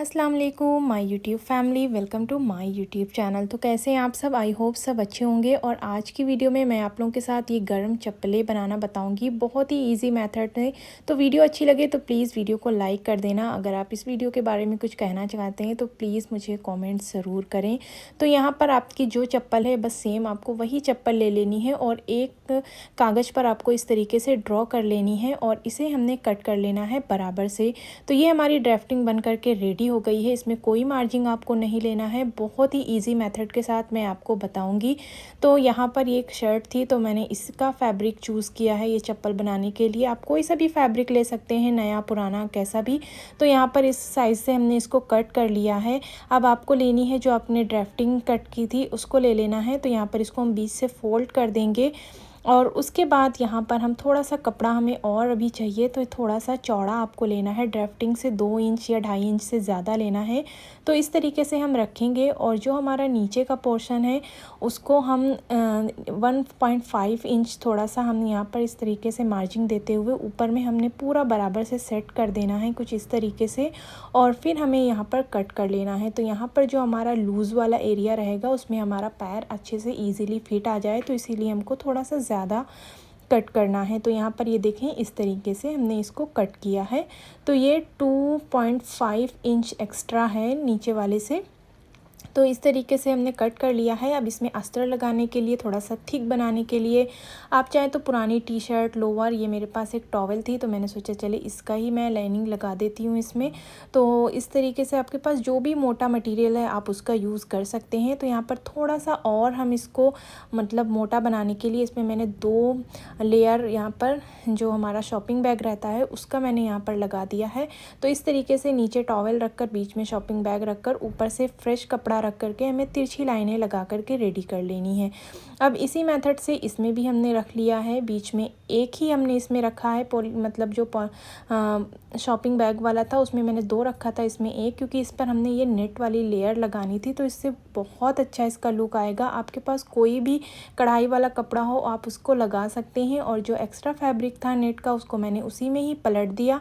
अस्सलाम वालेकुम my YouTube family, welcome to my YouTube channel. तो कैसे हैं आप सब? आई होप सब अच्छे होंगे। और आज की वीडियो में मैं आप लोगों के साथ ये गर्म चप्पलें बनाना बताऊंगी। बहुत ही इजी मेथड है। तो वीडियो अच्छी लगे तो प्लीज़ वीडियो को लाइक कर देना। अगर आप इस वीडियो के बारे में कुछ कहना चाहते हैं तो प्लीज़ मुझे कॉमेंट ज़रूर करें। तो यहाँ पर आपकी जो चप्पल है बस सेम आपको वही चप्पल ले लेनी है और एक कागज़ पर आपको इस तरीके से ड्रॉ कर लेनी है और इसे हमने कट कर लेना है बराबर से। तो ये हमारी ड्राफ्टिंग बन करके रेडी हो गई है। इसमें कोई मार्जिंग आपको नहीं लेना है। बहुत ही इजी मेथड के साथ मैं आपको बताऊंगी। तो यहाँ पर ये एक शर्ट थी तो मैंने इसका फैब्रिक चूज़ किया है ये चप्पल बनाने के लिए। आप कोई सा भी फैब्रिक ले सकते हैं, नया पुराना कैसा भी। तो यहाँ पर इस साइज़ से हमने इसको कट कर लिया है। अब आपको लेनी है जो आपने ड्राफ्टिंग कट की थी उसको ले लेना है। तो यहाँ पर इसको हम बीच से फोल्ड कर देंगे और उसके बाद यहाँ पर हम थोड़ा सा कपड़ा हमें और अभी चाहिए तो थोड़ा सा चौड़ा आपको लेना है। ड्राफ्टिंग से 2 इंच या 2.5 इंच से ज़्यादा लेना है। तो इस तरीके से हम रखेंगे और जो हमारा नीचे का पोर्शन है उसको हम 1.5 इंच थोड़ा सा हम यहाँ पर इस तरीके से मार्जिंग देते हुए ऊपर में हमने पूरा बराबर से सेट कर देना है कुछ इस तरीके से। और फिर हमें यहाँ पर कट कर लेना है। तो यहाँ पर जो हमारा लूज़ वाला एरिया रहेगा उसमें हमारा पैर अच्छे से ईज़िली फिट आ जाए, तो इसीलिए हमको थोड़ा सा ज़्यादा कट करना है। तो यहाँ पर ये देखें इस तरीके से हमने इसको कट किया है। तो ये 2.5 इंच एक्स्ट्रा है नीचे वाले से। तो इस तरीके से हमने कट कर लिया है। अब इसमें अस्तर लगाने के लिए थोड़ा सा थिक बनाने के लिए आप चाहें तो पुरानी टी शर्ट, लोअर, ये मेरे पास एक टॉवल थी तो मैंने सोचा चले इसका ही मैं लाइनिंग लगा देती हूँ इसमें। तो इस तरीके से आपके पास जो भी मोटा मटेरियल है आप उसका यूज़ कर सकते हैं। तो यहाँ पर थोड़ा सा और हम इसको मतलब मोटा बनाने के लिए इसमें मैंने 2 लेयर यहाँ पर जो हमारा शॉपिंग बैग रहता है उसका मैंने यहाँ पर लगा दिया है। तो इस तरीके से नीचे टॉवल रखकर बीच में शॉपिंग बैग रखकर ऊपर से फ्रेश कपड़ा रख करके हमें तिरछी लाइनें लगा करके रेडी कर लेनी है। अब इसी मेथड से इसमें भी हमने रख लिया है। बीच में एक ही हमने इसमें रखा है मतलब जो शॉपिंग बैग वाला था उसमें मैंने 2 रखा था, इसमें एक, क्योंकि इस पर हमने ये नेट वाली लेयर लगानी थी। तो इससे बहुत अच्छा इसका लुक आएगा। आपके पास कोई भी कढ़ाई वाला कपड़ा हो आप उसको लगा सकते हैं। और जो एक्स्ट्रा फैब्रिक था नेट का उसको मैंने उसी में ही पलट दिया।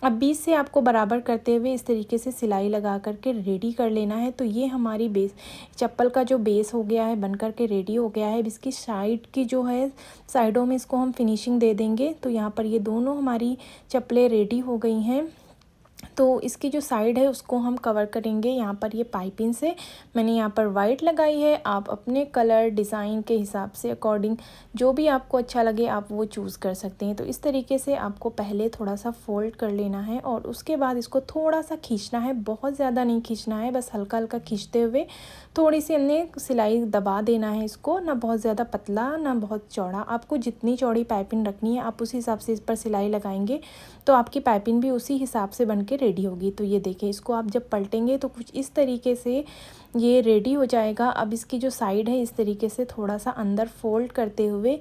अब बीच से आपको बराबर करते हुए इस तरीके से सिलाई लगा करके रेडी कर लेना है। तो ये हमारी बेस चप्पल का जो बेस हो गया है बन करके रेडी हो गया है। अब इसकी साइड की जो है साइडों में इसको हम फिनिशिंग दे देंगे। तो यहाँ पर ये दोनों हमारी चप्पलें रेडी हो गई हैं। तो इसकी जो साइड है उसको हम कवर करेंगे यहाँ पर ये पाइपिंग से। मैंने यहाँ पर वाइट लगाई है। आप अपने कलर डिज़ाइन के हिसाब से अकॉर्डिंग जो भी आपको अच्छा लगे आप वो चूज़ कर सकते हैं। तो इस तरीके से आपको पहले थोड़ा सा फोल्ड कर लेना है और उसके बाद इसको थोड़ा सा खींचना है। बहुत ज़्यादा नहीं खींचना है, बस हल्का हल्का खींचते हुए थोड़ी सी हमने सिलाई दबा देना है इसको। ना बहुत ज़्यादा पतला ना बहुत चौड़ा। आपको जितनी चौड़ी पाइपिंग रखनी है आप उस हिसाब से इस पर सिलाई लगाएंगे तो आपकी पाइपिंग भी उसी हिसाब से बन के रेडी होगी। तो ये देखिए इसको आप जब पलटेंगे तो कुछ इस तरीके से ये रेडी हो जाएगा। अब इसकी जो साइड है इस तरीके से थोड़ा सा अंदर फोल्ड करते हुए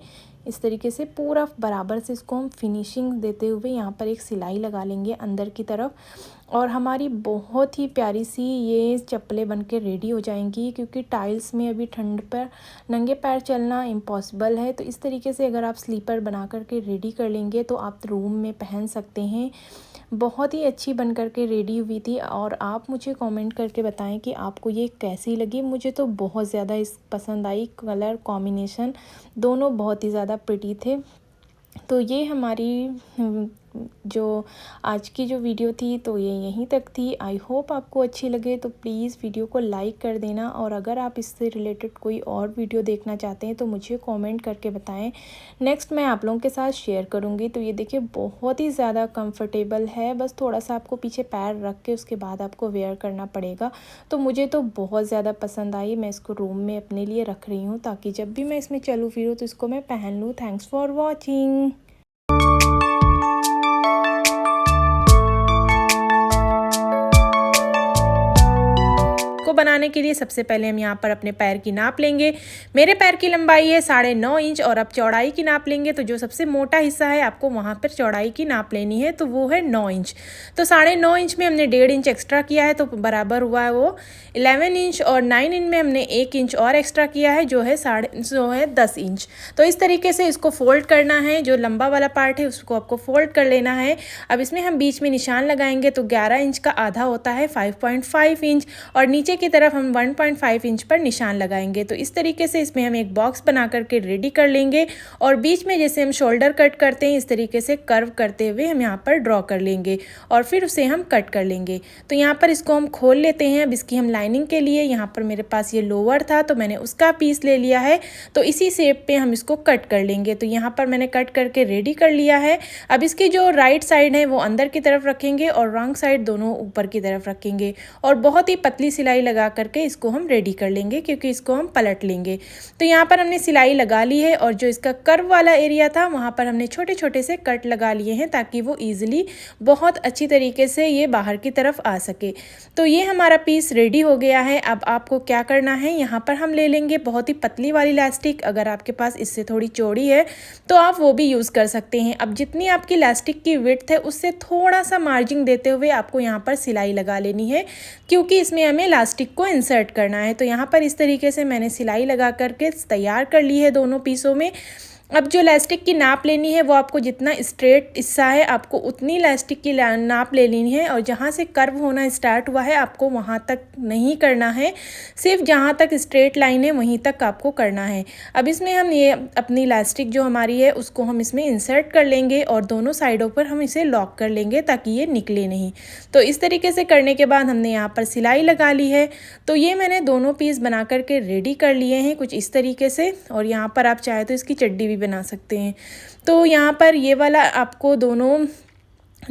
इस तरीके से पूरा बराबर से इसको हम फिनिशिंग देते हुए यहाँ पर एक सिलाई लगा लेंगे अंदर की तरफ। और हमारी बहुत ही प्यारी सी ये चप्पलें बन के रेडी हो जाएंगी, क्योंकि टाइल्स में अभी ठंड पर नंगे पैर चलना इम्पॉसिबल है। तो इस तरीके से अगर आप स्लीपर बना करके रेडी कर लेंगे तो आप रूम में पहन सकते हैं। बहुत ही अच्छी बन करके रेडी हुई थी। और आप मुझे कमेंट करके बताएं कि आपको ये कैसी लगी। मुझे तो बहुत ज़्यादा इस पसंद आई। कलर कॉम्बिनेशन दोनों बहुत ही ज़्यादा प्रिटी थे। तो ये हमारी जो आज की जो वीडियो थी तो ये यहीं तक थी। आई होप आपको अच्छी लगे तो प्लीज़ वीडियो को लाइक कर देना। और अगर आप इससे रिलेटेड कोई और वीडियो देखना चाहते हैं तो मुझे कमेंट करके बताएं। नेक्स्ट मैं आप लोगों के साथ शेयर करूंगी। तो ये देखिए बहुत ही ज़्यादा कंफर्टेबल है। बस थोड़ा सा आपको पीछे पैर रख के उसके बाद आपको वेयर करना पड़ेगा। तो मुझे तो बहुत ज़्यादा पसंद आई। मैं इसको रूम में अपने लिए रख रही हूँ ताकि जब भी मैं इसमें चलूँ फिरूँ तो इसको मैं पहन लूँ। Thanks for watching. इसको बनाने के लिए सबसे पहले हम यहाँ पर अपने पैर की नाप लेंगे। मेरे पैर की लंबाई है 9.5 इंच और अब चौड़ाई की नाप लेंगे। तो जो सबसे मोटा हिस्सा है आपको वहाँ पर चौड़ाई की नाप लेनी है, तो वो है 9 इंच। तो 9.5 इंच में हमने 1.5 इंच एक्स्ट्रा किया है, तो बराबर हुआ है वो 11 इंच। और 9 इंच में हमने 1 इंच और एक्स्ट्रा किया है, जो है 10 इंच। तो इस तरीके से इसको फोल्ड करना है। जो लंबा वाला पार्ट है उसको आपको फोल्ड कर लेना है। अब इसमें हम बीच में निशान लगाएंगे, तो 11 इंच का आधा होता है 5.5 इंच और नीचे की तरफ हम 1.5 इंच पर निशान लगाएंगे। तो इस तरीके से इसमें हम एक बॉक्स बना करके रेडी कर लेंगे और बीच में जैसे हम शोल्डर कट करते हैं इस तरीके से कर्व करते हुए हम यहाँ पर ड्रॉ कर लेंगे और फिर उसे हम कट कर लेंगे। तो यहाँ पर इसको हम खोल लेते हैं। अब इसकी हम लाइनिंग के लिए यहाँ पर मेरे पास ये लोअर था तो मैंने उसका पीस ले लिया है, तो इसी शेप पे हम इसको कट कर लेंगे। तो यहाँ पर मैंने कट करके रेडी कर लिया है। अब इसकी जो राइट साइड है वो अंदर की तरफ रखेंगे और रॉन्ग साइड दोनों ऊपर की तरफ रखेंगे और बहुत ही पतली सिलाई लगा करके इसको हम रेडी कर लेंगे, क्योंकि इसको हम पलट लेंगे। तो यहाँ पर हमने सिलाई लगा ली है और जो इसका कर्व वाला एरिया था वहाँ पर हमने छोटे छोटे से कट लगा लिए हैं ताकि वो ईजिली बहुत अच्छी तरीके से ये बाहर की तरफ आ सके। तो ये हमारा पीस रेडी हो गया है। अब आपको क्या करना है, यहाँ पर हम ले लेंगे बहुत ही पतली वाली इलास्टिक। अगर आपके पास इससे थोड़ी चौड़ी है तो आप वो भी यूज़ कर सकते हैं। अब जितनी आपकी इलास्टिक की विड्थ है उससे थोड़ा सा मार्जिन देते हुए आपको यहाँ पर सिलाई लगा लेनी है, क्योंकि इसमें हमें इलास्टिक को इंसर्ट करना है। तो यहाँ पर इस तरीके से मैंने सिलाई लगा करके तैयार कर ली है दोनों पीसों में। अब जो इलास्टिक की नाप लेनी है वो आपको जितना स्ट्रेट हिस्सा है आपको उतनी इलास्टिक की नाप ले लेनी है और जहाँ से कर्व होना स्टार्ट हुआ है आपको वहाँ तक नहीं करना है, सिर्फ जहाँ तक स्ट्रेट लाइन है वहीं तक आपको करना है। अब इसमें हम ये अपनी इलास्टिक जो हमारी है उसको हम इसमें इंसर्ट कर लेंगे और दोनों साइडों पर हम इसे लॉक कर लेंगे ताकि ये निकले नहीं। तो इस तरीके से करने के बाद हमने यहाँ पर सिलाई लगा ली है। तो ये मैंने दोनों पीस बना करके रेडी कर लिए हैं कुछ इस तरीके से, और यहाँ पर आप चाहे तो इसकी चड्डी बना सकते हैं। तो यहाँ पर ये वाला आपको दोनों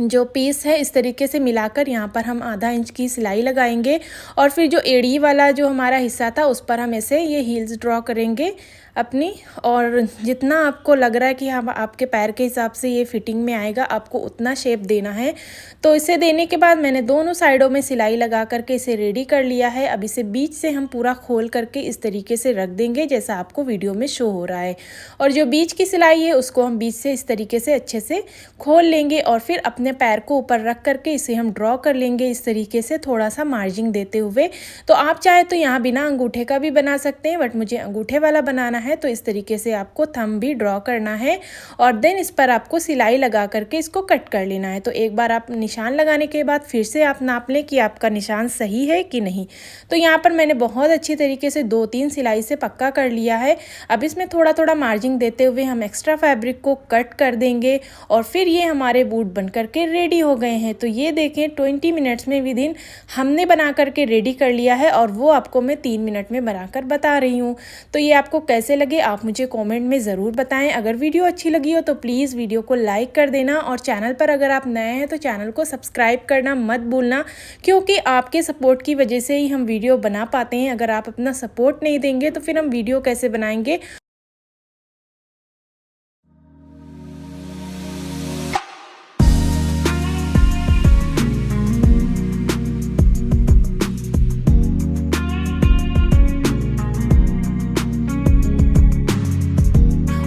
जो पीस है इस तरीके से मिलाकर यहाँ पर हम आधा इंच की सिलाई लगाएंगे और फिर जो एड़ी वाला जो हमारा हिस्सा था उस पर हम ऐसे ये हील्स ड्रॉ करेंगे अपनी, और जितना आपको लग रहा है कि हम आपके पैर के हिसाब से ये फिटिंग में आएगा आपको उतना शेप देना है। तो इसे देने के बाद मैंने दोनों साइडों में सिलाई लगा करके इसे रेडी कर लिया है। अब इसे बीच से हम पूरा खोल करके इस तरीके से रख देंगे जैसा आपको वीडियो में शो हो रहा है, और जो बीच की सिलाई है उसको हम बीच से इस तरीके से अच्छे से खोल लेंगे और फिर अपने पैर को ऊपर रख करके इसे हम ड्रॉ कर लेंगे इस तरीके से थोड़ा सा मार्जिंग देते हुए। तो आप चाहे तो यहाँ बिना अंगूठे का भी बना सकते हैं, बट मुझे अंगूठे वाला बनाना है तो इस तरीके से आपको थंब भी ड्रॉ करना है और देन इस पर आपको सिलाई लगा करके इसको कट कर लेना है। तो एक बार आप निशान लगाने के बाद फिर से आप नाप लें कि आपका निशान सही है कि नहीं। तो यहाँ पर मैंने बहुत अच्छी तरीके से 2-3 सिलाई से पक्का कर लिया है। अब इसमें थोड़ा थोड़ा मार्जिंग देते हुए हम एक्स्ट्रा फैब्रिक को कट कर देंगे और फिर ये हमारे बूट बन करके रेडी हो गए हैं। तो ये देखें 20 मिनट्स में विदिन हमने बना करके रेडी कर लिया है और वो आपको मैं 3 मिनट में बनाकर बता रही हूँ। तो ये आपको कैसे लगे आप मुझे कमेंट में ज़रूर बताएं। अगर वीडियो अच्छी लगी हो तो प्लीज़ वीडियो को लाइक कर देना और चैनल पर अगर आप नए हैं तो चैनल को सब्सक्राइब करना मत भूलना, क्योंकि आपके सपोर्ट की वजह से ही हम वीडियो बना पाते हैं। अगर आप अपना सपोर्ट नहीं देंगे तो फिर हम वीडियो कैसे बनाएंगे।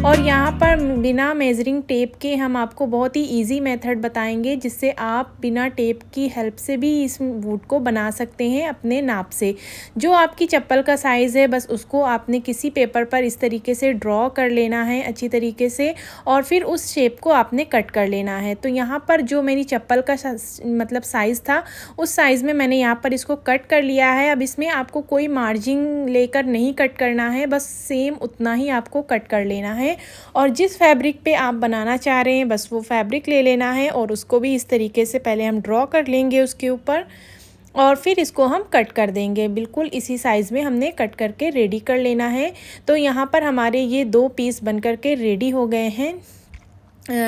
और यहाँ पर बिना मेजरिंग टेप के हम आपको बहुत ही इजी मेथड बताएंगे जिससे आप बिना टेप की हेल्प से भी इस बूट को बना सकते हैं अपने नाप से। जो आपकी चप्पल का साइज़ है बस उसको आपने किसी पेपर पर इस तरीके से ड्रॉ कर लेना है अच्छी तरीके से और फिर उस शेप को आपने कट कर लेना है। तो यहाँ पर जो मेरी चप्पल का मतलब साइज़ था उस साइज़ में मैंने यहाँ पर इसको कट कर लिया है। अब इसमें आपको कोई मार्जिन लेकर नहीं कट करना है, बस सेम उतना ही आपको कट कर लेना है और जिस फैब्रिक पे आप बनाना चाह रहे हैं बस वो फैब्रिक ले लेना है और उसको भी इस तरीके से पहले हम ड्रॉ कर लेंगे उसके ऊपर और फिर इसको हम कट कर देंगे। बिल्कुल इसी साइज़ में हमने कट करके रेडी कर लेना है। तो यहाँ पर हमारे ये 2 पीस बन करके रेडी हो गए हैं।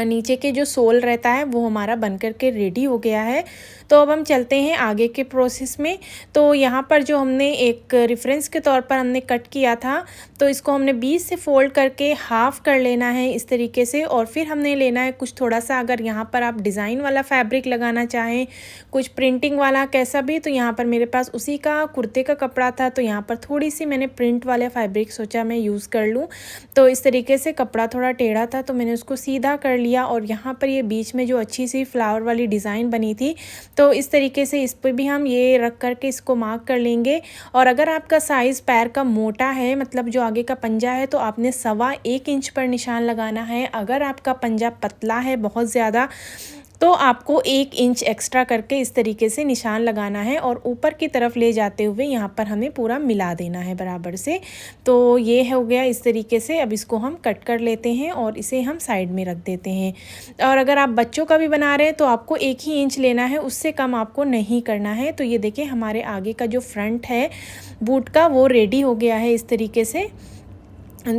नीचे के जो सोल रहता है वो हमारा बन करके रेडी हो गया है। तो अब हम चलते हैं आगे के प्रोसेस में। तो यहाँ पर जो हमने एक रेफरेंस के तौर पर हमने कट किया था, तो इसको हमने बीच से फोल्ड करके हाफ़ कर लेना है इस तरीके से। और फिर हमने लेना है कुछ थोड़ा सा, अगर यहाँ पर आप डिज़ाइन वाला फैब्रिक लगाना चाहें, कुछ प्रिंटिंग वाला कैसा भी, तो यहाँ पर मेरे पास उसी का कुर्ते का कपड़ा था, तो यहाँ पर थोड़ी सी मैंने प्रिंट वाले फैब्रिक सोचा मैं यूज़ कर लूँ। तो इस तरीके से कपड़ा थोड़ा टेढ़ा था तो मैंने उसको सीधा कर लिया, और यहाँ पर ये बीच में जो अच्छी सी फ्लावर वाली डिज़ाइन बनी थी, तो इस तरीके से इस पर भी हम ये रख करके इसको मार्क कर लेंगे। और अगर आपका साइज़ पैर का मोटा है, मतलब जो आगे का पंजा है, तो आपने 1.25 इंच पर निशान लगाना है। अगर आपका पंजा पतला है बहुत ज़्यादा, तो आपको 1 इंच एक्स्ट्रा करके इस तरीके से निशान लगाना है, और ऊपर की तरफ ले जाते हुए यहाँ पर हमें पूरा मिला देना है बराबर से। तो ये हो गया इस तरीके से। अब इसको हम कट कर लेते हैं और इसे हम साइड में रख देते हैं। और अगर आप बच्चों का भी बना रहे हैं तो आपको 1 ही इंच लेना है, उससे कम आपको नहीं करना है। तो ये देखिए हमारे आगे का जो फ्रंट है बूट का, वो रेडी हो गया है इस तरीके से।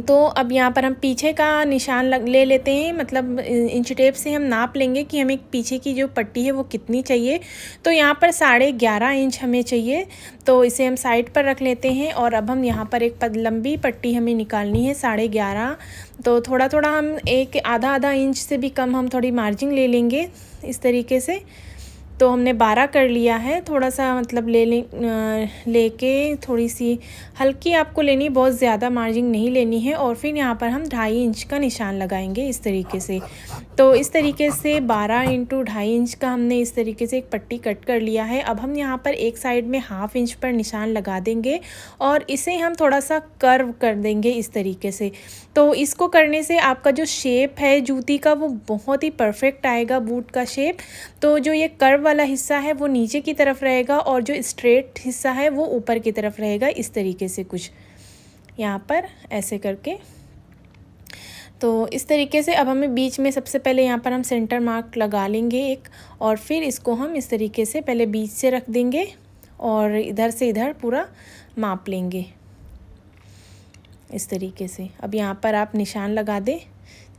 तो अब यहाँ पर हम पीछे का निशान ले लेते हैं, मतलब इंच टेप से हम नाप लेंगे कि हमें पीछे की जो पट्टी है वो कितनी चाहिए। तो यहाँ पर 11.5 इंच हमें चाहिए, तो इसे हम साइड पर रख लेते हैं। और अब हम यहाँ पर एक लंबी पट्टी हमें निकालनी है 11.5। तो थोड़ा थोड़ा हम एक आधा इंच से भी कम हम थोड़ी मार्जिन ले लेंगे इस तरीके से। तो हमने 12 कर लिया है, थोड़ा सा मतलब लेके थोड़ी सी हल्की आपको लेनी, बहुत ज़्यादा मार्जिन नहीं लेनी है। और फिर यहाँ पर हम 2.5 इंच का निशान लगाएंगे इस तरीके से। तो इस तरीके से 12 इंटू 2.5 इंच का हमने इस तरीके से एक पट्टी कट कर लिया है। अब हम यहाँ पर एक साइड में 1/2 इंच पर निशान लगा देंगे, और इसे हम थोड़ा सा कर्व कर देंगे इस तरीके से। तो इसको करने से आपका जो शेप है जूती का वो बहुत ही परफेक्ट आएगा, बूट का शेप। तो जो ये कर्व वाला हिस्सा है वो नीचे की तरफ रहेगा, और जो स्ट्रेट हिस्सा है वो ऊपर की तरफ रहेगा इस तरीके से, कुछ यहाँ पर ऐसे करके। तो इस तरीके से अब हमें बीच में सबसे पहले यहाँ पर हम सेंटर मार्क लगा लेंगे एक, और फिर इसको हम इस तरीके से पहले बीच से रख देंगे और इधर से इधर पूरा माप लेंगे इस तरीके से। अब यहाँ पर आप निशान लगा दें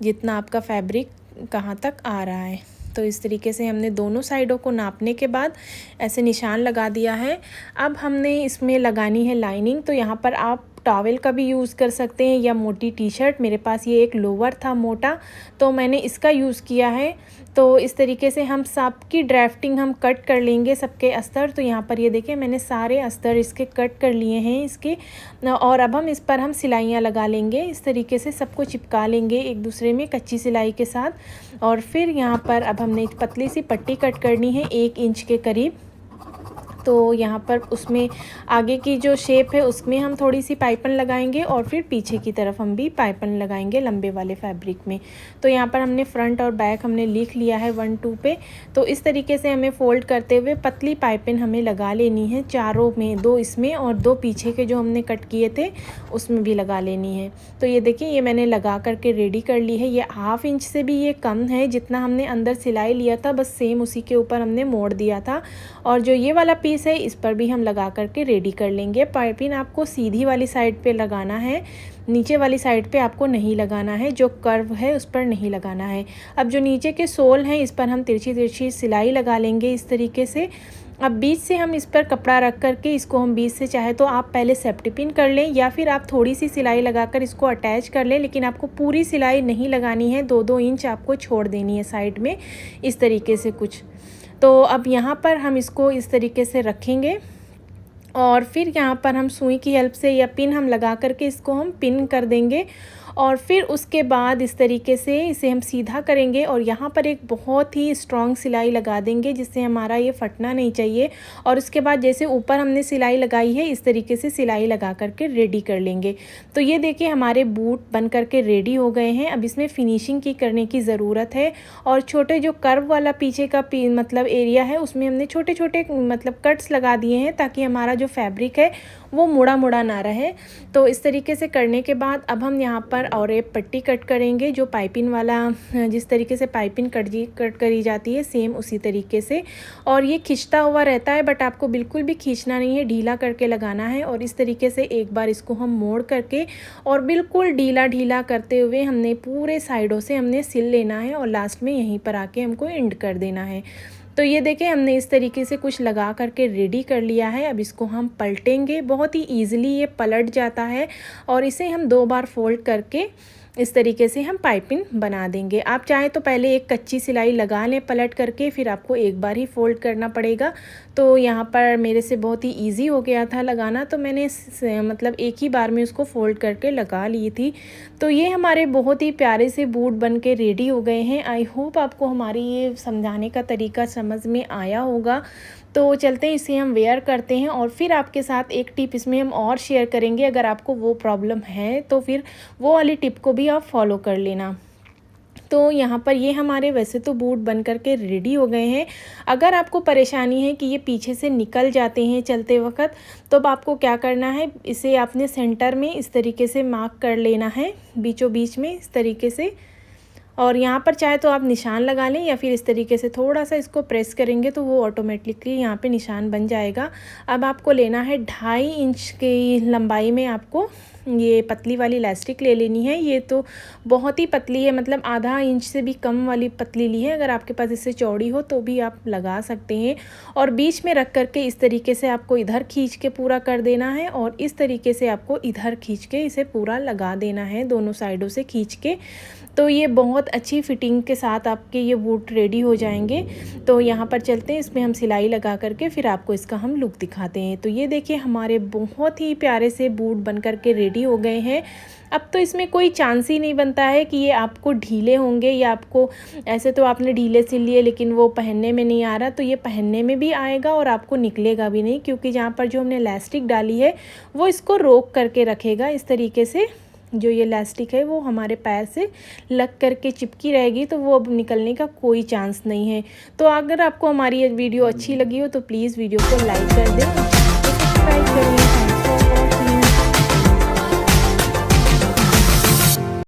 जितना आपका फैब्रिक कहाँ तक आ रहा है। तो इस तरीके से हमने दोनों साइडों को नापने के बाद ऐसे निशान लगा दिया है। अब हमने इसमें लगानी है लाइनिंग। तो यहाँ पर आप टॉवेल का भी यूज़ कर सकते हैं या मोटी टी शर्ट। मेरे पास ये एक लोवर था मोटा, तो मैंने इसका यूज़ किया है। तो इस तरीके से हम सबकी ड्राफ्टिंग हम कट कर लेंगे, सबके अस्तर। तो यहाँ पर ये देखिए मैंने सारे अस्तर इसके कट कर लिए हैं इसके। और अब हम इस पर हम सिलाइयाँ लगा लेंगे इस तरीके से, सबको चिपका लेंगे एक दूसरे में कच्ची सिलाई के साथ। और फिर यहाँ पर अब हमने एक पतली सी पट्टी कट करनी है 1 इंच के करीब। तो यहाँ पर उसमें आगे की जो शेप है उसमें हम थोड़ी सी पाइपन लगाएंगे, और फिर पीछे की तरफ हम भी पाइपन लगाएंगे लंबे वाले फैब्रिक में। तो यहाँ पर हमने फ्रंट और बैक हमने लिख लिया है 1 2 पे। तो इस तरीके से हमें फोल्ड करते हुए पतली पाइपिन हमें लगा लेनी है, चारों में, 2 इसमें और 2 पीछे के जो हमने कट किए थे उसमें भी लगा लेनी है। तो ये देखिए ये मैंने लगा करके रेडी कर ली है। ये 1/2 इंच से भी ये कम है, जितना हमने अंदर सिलाई लिया था बस सेम उसी के ऊपर हमने मोड़ दिया था। और जो ये वाला पीस है इस पर भी हम लगा करके रेडी कर लेंगे। पाइपिंग आपको सीधी वाली साइड पे लगाना है, नीचे वाली साइड पे आपको नहीं लगाना है, जो कर्व है उस पर नहीं लगाना है। अब जो नीचे के सोल हैं इस पर हम तिरछी तिरछी सिलाई लगा लेंगे इस तरीके से। अब बीच से हम इस पर कपड़ा रख करके इसको हम बीच से चाहे तो आप पहले सेफ्टी पिन कर लें, या फिर आप थोड़ी सी सिलाई लगाकर इसको अटैच कर लें, लेकिन आपको पूरी सिलाई नहीं लगानी है, 2-2 इंच आपको छोड़ देनी है साइड में इस तरीके से कुछ। तो अब यहाँ पर हम इसको इस तरीके से रखेंगे, और फिर यहाँ पर हम सुई की हेल्प से या पिन हम लगा करके इसको हम पिन कर देंगे। और फिर उसके बाद इस तरीके से इसे हम सीधा करेंगे, और यहाँ पर एक बहुत ही स्ट्रॉन्ग सिलाई लगा देंगे जिससे हमारा ये फटना नहीं चाहिए। और उसके बाद जैसे ऊपर हमने सिलाई लगाई है इस तरीके से सिलाई लगा करके रेडी कर लेंगे। तो ये देखिए हमारे बूट बन करके रेडी हो गए हैं। अब इसमें फिनिशिंग की करने की ज़रूरत है, और छोटे जो कर्व वाला पीछे का मतलब एरिया है उसमें हमने छोटे छोटे मतलब कट्स लगा दिए हैं, ताकि हमारा जो फैब्रिक है वो मुड़ा मुड़ा ना रहे। तो इस तरीके से करने के बाद अब हम यहाँ पर और एक पट्टी कट करेंगे, जो पाइपिंग वाला जिस तरीके से पाइपिंग कट करी जाती है सेम उसी तरीके से। और ये खिंचता हुआ रहता है, बट आपको बिल्कुल भी खींचना नहीं है, ढीला करके लगाना है। और इस तरीके से एक बार इसको हम मोड़ करके और बिल्कुल ढीला ढीला करते हुए हमने पूरे साइडों से हमने सिल लेना है, और लास्ट में यहीं पर आके हमको एंड कर देना है। तो ये देखें हमने इस तरीके से कुछ लगा करके रेडी कर लिया है। अब इसको हम पलटेंगे, बहुत ही ईजिली ये पलट जाता है और इसे हम 2 बार फोल्ड करके इस तरीके से हम पाइपिंग बना देंगे। आप चाहें तो पहले एक कच्ची सिलाई लगा लें पलट करके, फिर आपको एक बार ही फ़ोल्ड करना पड़ेगा। तो यहाँ पर मेरे से बहुत ही इजी हो गया था लगाना, तो मैंने मतलब एक ही बार में उसको फ़ोल्ड करके लगा ली थी। तो ये हमारे बहुत ही प्यारे से बूट बन के रेडी हो गए हैं। आई होप आपको हमारी ये समझाने का तरीका समझ में आया होगा। तो चलते हैं, इसे हम वेयर करते हैं और फिर आपके साथ एक टिप इसमें हम और शेयर करेंगे। अगर आपको वो प्रॉब्लम है तो फिर वो वाली टिप को भी आप फॉलो कर लेना। तो यहाँ पर ये हमारे वैसे तो बूट बन कर के रेडी हो गए हैं। अगर आपको परेशानी है कि ये पीछे से निकल जाते हैं चलते वक्त, तो अब आपको क्या करना है, इसे आपने सेंटर में इस तरीके से मार्क कर लेना है, बीचों बीच में इस तरीके से। और यहाँ पर चाहे तो आप निशान लगा लें या फिर इस तरीके से थोड़ा सा इसको प्रेस करेंगे तो वो ऑटोमेटिकली यहाँ पे निशान बन जाएगा। अब आपको लेना है 2.5 इंच की लंबाई में आपको ये पतली वाली इलास्टिक ले लेनी है। ये तो बहुत ही पतली है, मतलब आधा इंच से भी कम वाली पतली ली है। अगर आपके पास इससे चौड़ी हो तो भी आप लगा सकते हैं। और बीच में रख करके इस तरीके से आपको इधर खींच के पूरा कर देना है और इस तरीके से आपको इधर खींच के इसे पूरा लगा देना है, दोनों साइडों से खींच के। तो ये बहुत अच्छी फिटिंग के साथ आपके ये बूट रेडी हो जाएंगे। तो यहाँ पर चलते हैं, इसमें हम सिलाई लगा करके फिर आपको इसका हम लुक दिखाते हैं। तो ये देखिए हमारे बहुत ही प्यारे से बूट बन करके रेडी हो गए हैं। अब तो इसमें कोई चांस ही नहीं बनता है कि ये आपको ढीले होंगे या आपको, ऐसे तो आपने ढीले सिल लिए लेकिन वो पहनने में नहीं आ रहा, तो ये पहनने में भी आएगा और आपको निकलेगा भी नहीं, क्योंकि जहाँ पर जो हमने इलास्टिक डाली है वो इसको रोक करके रखेगा। इस तरीके से जो ये इलास्टिक है वो हमारे पैर से लग करके चिपकी रहेगी, तो वो अब निकलने का कोई चांस नहीं है। तो अगर आपको हमारी ये वीडियो अच्छी लगी हो तो प्लीज़ वीडियो को लाइक कर दें।